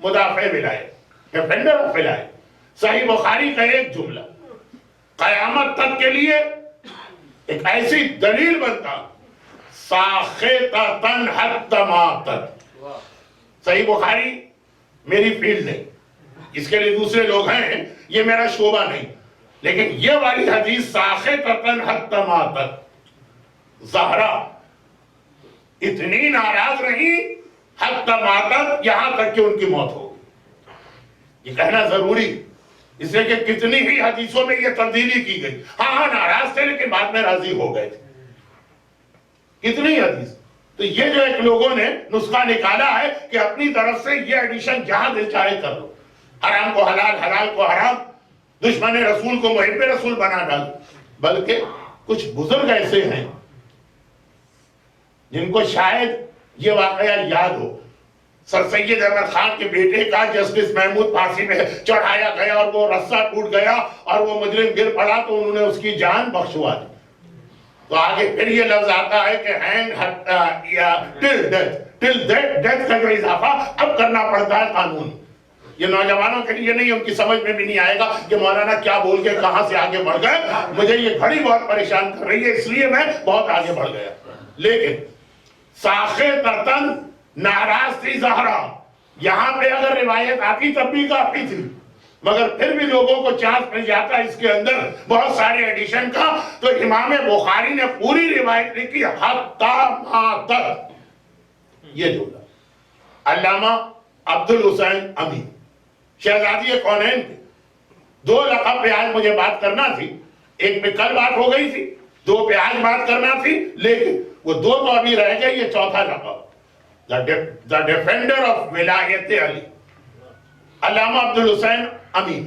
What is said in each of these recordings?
مدافع ولایت، defender of ولایت. صحیح بخاری کا ایک جملہ قیامت تک کے لیے ایک ایسی دلیل بنتا، ساخطۃ حتی ماتت. صحیح بخاری میری فیلڈ نہیں، اس کے لیے دوسرے لوگ ہیں، یہ میرا شعبہ نہیں، لیکن یہ والی حدیث ساخطۃ حتی ماتت، زہرا اتنی ناراض رہی حتی ماتت، یہاں تک کہ ان کی موت ہو گئی. یہ کہنا ضروری اس لیے کہ کتنی ہی حدیثوں میں یہ تبدیلی کی گئی. ہاں ناراض تھے لیکن بعد میں راضی ہو گئے تھے. کتنی حدیث. تو یہ جو ایک لوگوں نے نسخہ نکالا ہے کہ اپنی طرف سے یہ ایڈیشن جہاں دل چاہے کر لو، حرام کو حلال، حلال کو حرام، دشمن رسول کو محب رسول بنا ڈالو. بلکہ کچھ بزرگ ایسے ہیں جن کو شاید یہ واقعہ یاد ہو. سر سید احمد خان کے بیٹے کا جسٹس محمود پھانسی میں چڑھایا گیا اور وہ رسہ ٹوٹ گیا اور وہ مجرم گر پڑا تو انہوں نے اس کی جان بخشوا دی. تو آگے پھر یہ لفظ آتا ہے کہ ہینگ یا ٹل ڈیتھ کا جو اضافہ اب کرنا پڑتا ہے قانون. یہ نوجوانوں کے لیے نہیں، ان کی سمجھ میں بھی نہیں آئے گا کہ مولانا کیا بول کے کہاں سے آگے بڑھ گئے. مجھے یہ گھڑی بہت پریشان کر رہی ہے، اس لیے میں بہت آگے بڑھ گیا. لیکن ساخطۃ ناراض تھی زہرا. یہاں پہ اگر روایت آتی تب بھی کافی تھی، مگر پھر بھی لوگوں کو چانس مل جاتا اس کے اندر بہت سارے ایڈیشن کا. تو امام بخاری نے پوری روایت لکھی حتی ماتت. یہ جملہ علامہ عبد الحسین امین شہزادی کونین کے دو لقب پہ آج مجھے بات کرنا تھی. ایک پہ کل بات ہو گئی تھی، دو پہ آج بات کرنا تھی، لیکن وہ دو تو ابھی رہ گئے. یہ چوتھا لقب The defender of ولایت علی، علامہ عبد الحسین امین.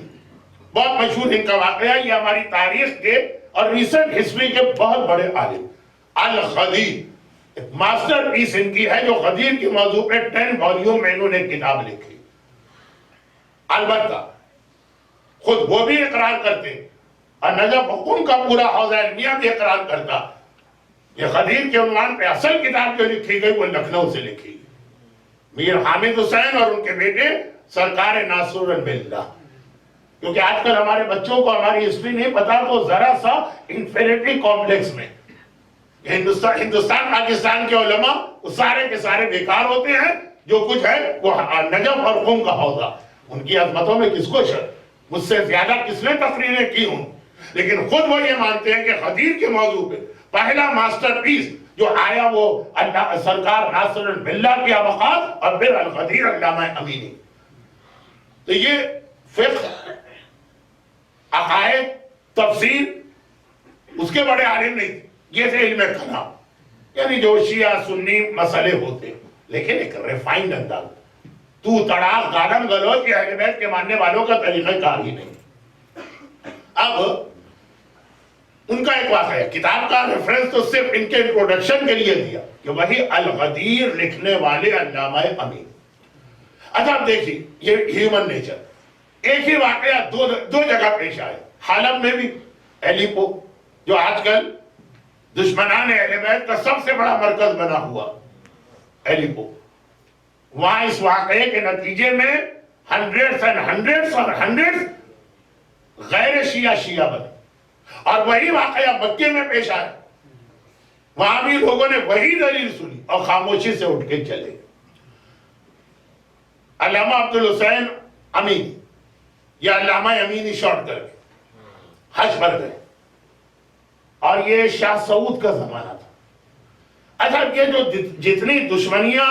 بہت مشہور ان کا واقعہ. یہ ہماری تاریخ کے اور ریسنٹ ہسٹری کے بہت بڑے عالم. الغدیر ایک ماسٹر پیس ان کی ہے جو غدیر کی موضوع پہ 10 والیوم میں انہوں نے کتاب لکھی. البتہ خود وہ بھی اقرار کرتے اور نجف حکم کا پورا حوزہ علمیہ بھی اقرار کرتا. یہ غدیر کے عنوان پہ اصل کتاب جو لکھی گئی وہ لکھنؤ سے لکھی گئی. میر حامد حسین اور ان کے بیٹے سرکار ناصر البلہ. کیونکہ آج کل ہمارے بچوں کو ہماری ہسٹری نہیں پتا تو ذرا سا انفیریٹی کمپلیکس میں ہندوستان پاکستان کے علماء سارے کے سارے بیکار ہوتے ہیں. جو کچھ ہے وہ نجف اور قم کا حوزہ، ان کی عظمتوں میں کس کو شک، مجھ سے زیادہ کس نے تقریریں کی ہوں. لیکن خود وہ یہ مانتے ہیں کہ غدیر کے موضوع پہ پہلا ماسٹر پیس جو آیا وہ سرکار ناصر البلہ کی ابقات اور پھر الغدیر علامہ امینی. تو یہ فقہ، عقائد، تفسیر اس کے بڑے عالم نہیں تھے. یہ تھے علم کلام، یعنی جو شیعہ سنی مسئلے ہوتے، لیکن ایک ریفائنڈ انداز. تو تڑاک گالم گلوچ یہ اہل بیت کے ماننے والوں کا طریقہ کار ہی نہیں. اب ان کا ایک واقعہ ہے، کتاب کا ریفرنس تو صرف ان کے انٹروڈکشن کے لیے دیا کہ وہی الغدیر لکھنے والے علامہ امین. اچھا اب دیکھیے یہ ہیومن نیچر. ایک ہی واقعہ دو جگہ پیش آئے. حلب میں بھی ایلیپو جو آج کل دشمنان اہل بیت کا سب سے بڑا مرکز بنا ہوا ایلیپو، وہاں اس واقعے کے نتیجے میں ہنڈریڈز غیر شیعہ بنے. اور وہی واقعہ مکے میں پیش آیا، وہاں بھی لوگوں نے وہی دلیل سنی اور خاموشی سے اٹھ کے چلے. علامہ عبد الحسین امینی یا علامہ امینی شارٹ کر کے حج پر گئے، اور یہ شاہ سعود کا زمانہ تھا. اچھا یہ جو جتنی دشمنیاں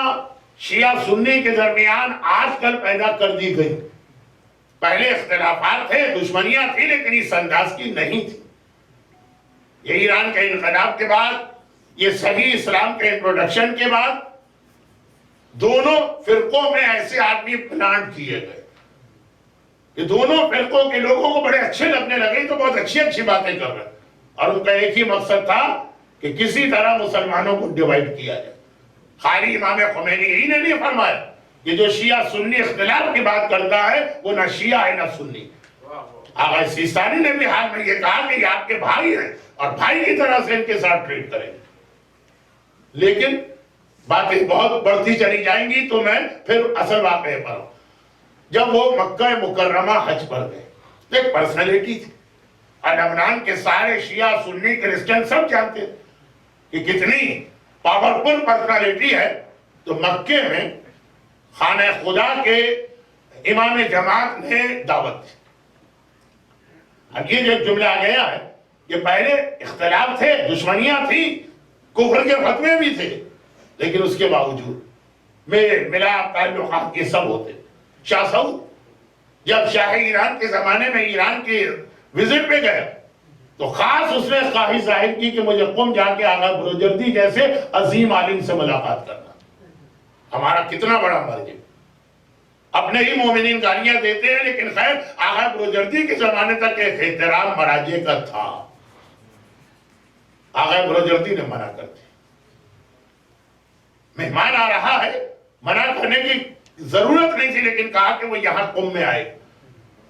شیعہ سنی کے درمیان آج کل پیدا کر دی گئی، پہلے اختلافات تھے، دشمنیاں تھی، لیکن اس انداز کی نہیں تھی. یہ ایران کے انقلاب کے بعد، یہ صحیح اسلام کے انٹروڈکشن کے بعد دونوں فرقوں میں ایسے آدمی پلانٹ کیے گئے کہ دونوں فرقوں کے لوگوں کو بڑے اچھے لگنے لگے تو بہت اچھی باتیں کر رہے، اور ان کا ایک ہی مقصد تھا کہ کسی طرح مسلمانوں کو ڈیوائیڈ کیا جائے. خالی امام خمینی ہی نے نہیں فرمایا کہ جو شیعہ سنی اختلاف کی بات کرتا ہے وہ نہ شیعہ ہے نہ سنی. آغا سیستانی نے بھی حال میں یہ کہا کہ یہ آپ کے بھائی ہیں اور بھائی کی طرح سے ان کے ساتھ ٹریٹ کریں. لیکن باتیں بہت بڑھتی چلی جائیں گی تو میں پھر اصل واقعے پر ہوں. جب وہ مکہ مکرمہ حج پر گئے، ایک پرسنالٹی تھی، اور لبنان کے سارے شیعہ سنی کرسچن سب جانتے تھے کہ کتنی پاورفل پرسنالٹی ہے. تو مکے میں خانہ خدا کے امام جماعت نے دعوت دی. اب یہ جو جملہ آ گیا ہے، یہ پہلے اختلاف تھے، دشمنیاں تھی، کفر کے فتوے بھی تھے، لیکن اس کے باوجود ملاپ تعلقات یہ سب ہوتے. شاہ سعود جب شاہ ایران کے زمانے میں ایران کی وزٹ پہ گئے تو خاص اس نے خواہش ظاہر کی کہ مجھے قم جا کے آغا بروجردی جیسے عظیم عالم سے ملاقات کرنا. ہمارا کتنا بڑا مرج ہے، اپنے ہی مومنین گالیاں دیتے ہیں، لیکن خیر آغا بروجردی کے زمانے تک ایک احترام مراجع کا تھا. آغا بروجردی نے منع کر دی. مہمان آ رہا ہے، منع کرنے کی ضرورت نہیں تھی، لیکن کہا کہ وہ یہاں قم میں آئے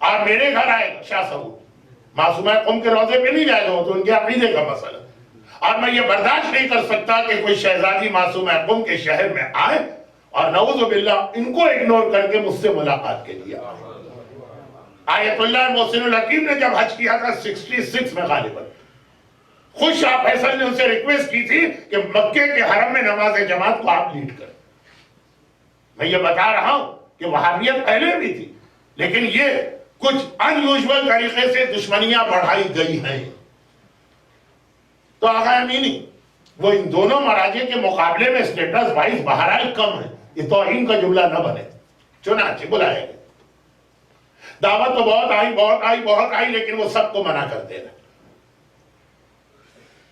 اور میرے گھر آئے. شاہ سعود معصومہ قم کے روضے پہ نہیں جائے گا، تو ان کے عقیدے کا مسئلہ، اور میں یہ برداشت نہیں کر سکتا کہ کوئی شہزادی معصومہ قم کے شہر میں آئے اور نعوذ باللہ ان کو اگنور کر کے مجھ سے ملاقات کے لیے. آیت اللہ محسن الحکیم نے جب حج کیا تھا 66 میں غالباً، خود شاہ فیصل نے ان سے ریکویسٹ کی تھی کہ مکے کے حرم میں نماز جماعت کو آپ لیڈ کریں. میں یہ بتا رہا ہوں کہ وہابیت پہلے بھی تھی، لیکن یہ کچھ ان یوزول طریقے سے دشمنیاں بڑھائی گئی ہیں. تو آقا امینی وہ ان دونوں مراجع کے مقابلے میں سٹیٹس وائز بہرحال کم ہے. یہ توہین کا جملہ نہ بنے. چنانچہ بلائے گئے، دعوت تو بہت آئی، لیکن وہ سب کو منع کرتے رہے.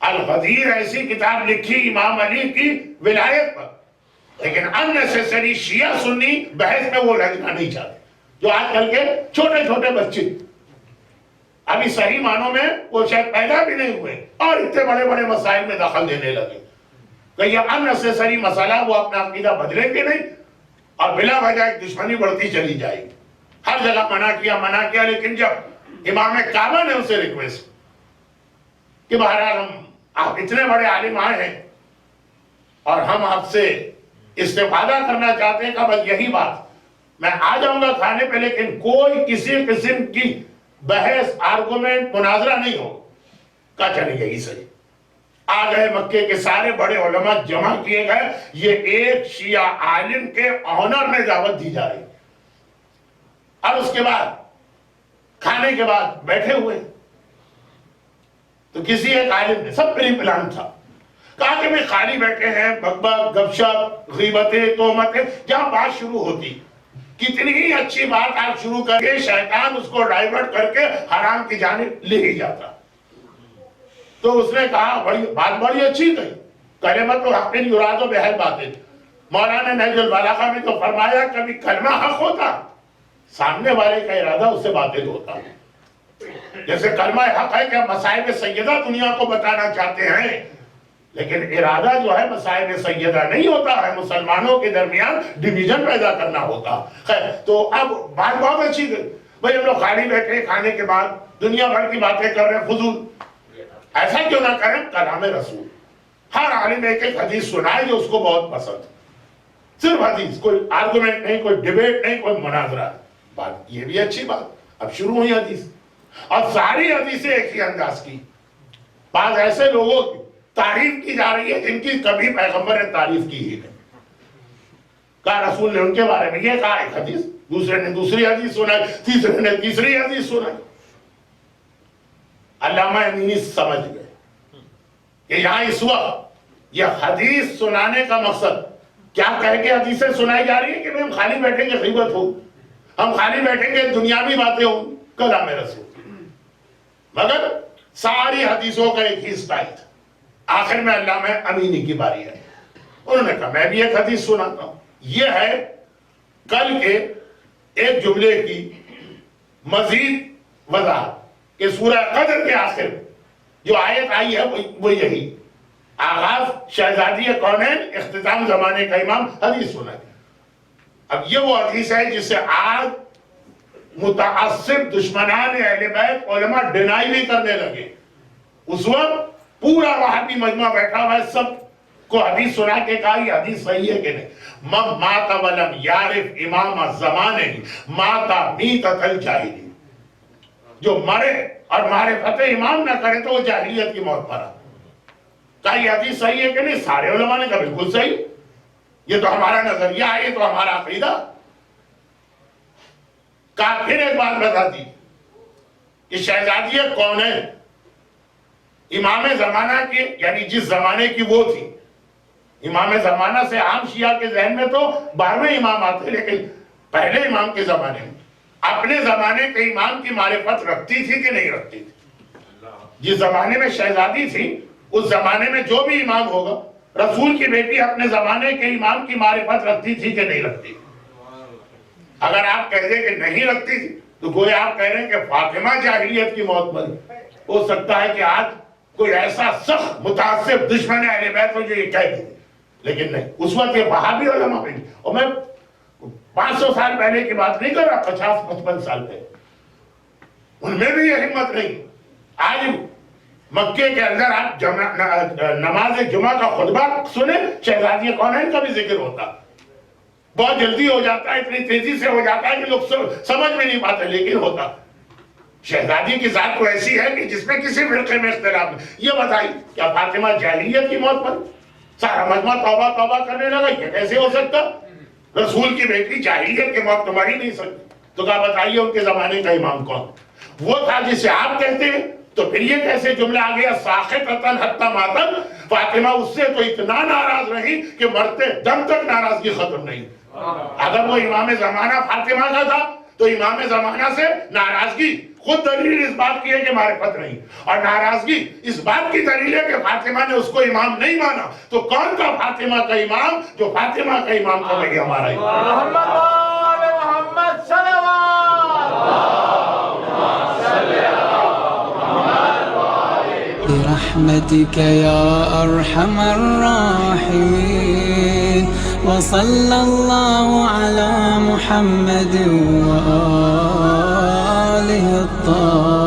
الغدیر ایسی کتاب لکھی امام علی کی ولایت پر، لیکن اننیسیسری شیعہ سنی بحث میں وہ لگنا نہیں چاہتے. جو آج کل کے چھوٹے چھوٹے بچے ابھی صحیح معنوں میں وہ شاید پیدا بھی نہیں ہوئے اور اتنے بڑے بڑے مسائل میں دخل دینے لگے. کہ یہ اننیسیسری مسئلہ وہ اپنا عقیدہ بدلیں گے نہیں اور بلا وجہ ایک دشمنی بڑھتی چلی جائے گی. ہر جگہ منع کیا، لیکن جب امام کعبہ نے اسے ریکویسٹ کہ بہرحال آپ اتنے بڑے عالم آئے ہیں اور ہم آپ سے استفادہ کرنا چاہتے ہیں، کہ بس یہی بات، میں آ جاؤں گا کھانے پہ، لیکن کوئی کسی قسم کی بحث آرگومنٹ مناظرہ نہیں ہو. کہا چلے گئی صحیح. آ گئے مکے کے سارے بڑے علماء جمع کیے گئے. یہ ایک شیعہ عالم کے آنر میں دعوت دی جا رہی، اور اس کے بعد کھانے کے بعد بیٹھے ہوئے تو کسی ایک عالم نے، سب پری پلان تھا، کہا کہ میں خالی بیٹھے ہیں، بک بک گپ شپ غیبتیں تہمتیں، جہاں بات شروع ہوتی کتنی ہی اچھی بات آپ شروع کر کے شیطان اس کو ڈائیورٹ کر کے حرام کی جانب لے ہی جاتا. تو اس نے کہا بات بڑی اچھی کہی، کلمۃ حق یراد بہل باطل. مولانا نہج البلاغہ میں تو فرمایا کبھی کلمہ حق ہوتا، سامنے والے کا ارادہ اس سے باطل ہوتا. جیسے کلمہ حق ہے کہ ہم مصائب سیدہ دنیا کو بتانا چاہتے ہیں، لیکن ارادہ جو ہے مصائب سیدہ نہیں ہوتا ہے، مسلمانوں کے درمیان ڈیویژن پیدا کرنا ہوتا. خیر، تو اب بات بہت اچھی گئی. بھئی ہم لوگ خالی بیٹھے کھانے کے بعد دنیا بھر کی باتیں کر رہے ہیں، فضول. ایسا کیوں نہ کریں، کلام رسول. ہر عالم ایک ایک حدیث سنائے جو اس کو بہت پسند، صرف حدیث، کوئی آرگومنٹ نہیں، کوئی ڈیبیٹ نہیں، کوئی مناظرہ. بات یہ بھی اچھی بات. اب شروع ہوئی حدیث، اور ساری حدیثیں ایک ہی انداز کی. بعض ایسے لوگوں کی تعریف کی جا رہی ہے جن کی کبھی پیغمبر نے تعریف کی ہی نہیں. کہا رسول نے ان کے بارے میں یہ کہا ایک حدیث، دوسرے نے دوسری حدیث سنائی، تیسرے نے تیسری حدیث سنائی. علامہ امینی سمجھ گئے کہ یہاں اس وقت یہ حدیث سنانے کا مقصد کیا کہہ کے حدیثیں سنائی جا رہی ہے کہ ہم خالی بیٹھیں گے غیبت ہو، ہم خالی بیٹھیں گے دنیاوی باتیں ہوں، کلام رسول. مگر ساری حدیثوں کا ایک ہی سٹائل تھا. آخر میں علامہ امینی کی باری ہے. انہوں نے کہا میں بھی ایک حدیث سناتا ہوں. یہ ہے کل کے ایک جملے کی مزید وضاحت کہ سورہ قدر کے آخر جو آیت آئی ہے وہ یہی، آغاز شہزادی کونین، اختتام زمانے کا امام، حدیث سنائے. اب یہ وہ حدیث ہے جسے آج متعصب دشمنان اہل بیت علماء ڈینائی بھی کرنے لگے. اس وقت پورا وہابی مجمع بیٹھا ہوا ہے، سب کو حدیث سنا کے کہا یہ حدیث صحیح ہے کہ نہیں؟ من مات ولم یعرف امام الزمانے ماتا میتۃ الجاہلی، جو مرے اور معرفت امام نہ کرے تو وہ جاہلیت کی موت مرا۔ کہا یہ حدیث صحیح ہے کہ نہیں؟ سارے علماء نے کہا بالکل صحیح، یہ تو ہمارا نظریہ ہے، یہ تو ہمارا عقیدہ۔ کہا پھر ایک بات بتا دی، یہ شہزادی کون ہے؟ امام زمانہ کے، یعنی جس زمانے کی وہ تھی۔ امام زمانہ سے عام شیعہ کے ذہن میں تو 12ویں امام آتے، لیکن پہلے امام کے زمانے میں اپنے زمانے کے امام کی معرفت رکھتی تھی کہ نہیں رکھتی تھی؟ جس زمانے میں شہزادی تھی اس زمانے میں جو بھی امام ہوگا، رسول کی بیٹی اپنے زمانے کے امام کی معرفت رکھتی تھی کہ نہیں رکھتی؟ اگر آپ کہہ دیں کہ نہیں رکھتی تھی تو گویا آپ کہہ رہے ہیں کہ فاطمہ جاہلیت کی موت مری۔ ہو سکتا ہے کہ آج کوئی ایسا سخت متعصب دشمن اہل بیت ہو جو یہ کہہ دے، لیکن نہیں، اس وقت یہ وہابی علماء بھی، اور میں 500 سال پہلے کی بات نہیں کر رہا، 50-55 سال پہلے ان میں بھی یہ ہمت نہیں۔ آج مکے کے اندر آپ نماز جمعہ کا خطبہ سنیں، شہزادی کونین کا بھی ذکر ہوتا، بہت جلدی ہو جاتا ہے، اتنی تیزی سے ہو جاتا ہے کہ لوگ سمجھ میں نہیں پاتے، لیکن ہوتا۔ شہزادی کی ذات تو ایسی ہے کہ جس میں کسی فرقے میں اختلاف نہیں۔ یہ بتائی کیا فاطمہ جاہلیت کی موت پر؟ سارا مجمع توبہ توبہ کرنے لگا، یہ کیسے ہو سکتا؟ رسول کی بیٹی جاہلیت کی موت تو مر ہی نہیں سکتی۔ تو کہا بتائیے ان کے زمانے کا امام کون؟ وہ تھا جسے آپ کہتے ہیں، تو پھر یہ کیسے جملہ آ گیا ساخطۃ حتی ماتت؟ فاطمہ اس سے تو اتنا ناراض رہی کہ مرتے دم تک ناراضگی ختم نہیں۔ اگر وہ امام زمانہ فاطمہ کا تھا تو امام زمانہ سے ناراضگی خود دلیل اس بات کی ہے کہ معرفت نہیں، اور ناراضگی اس بات کی دلیل ہے کہ فاطمہ نے اس کو امام نہیں مانا۔ تو کون تھا فاطمہ کا امام؟ جو فاطمہ کا امام تھا وہی ہمارا امام۔ محمد برحمتك يا أرحم الراحمين، وصلى الله على محمد وآله الطاهرين۔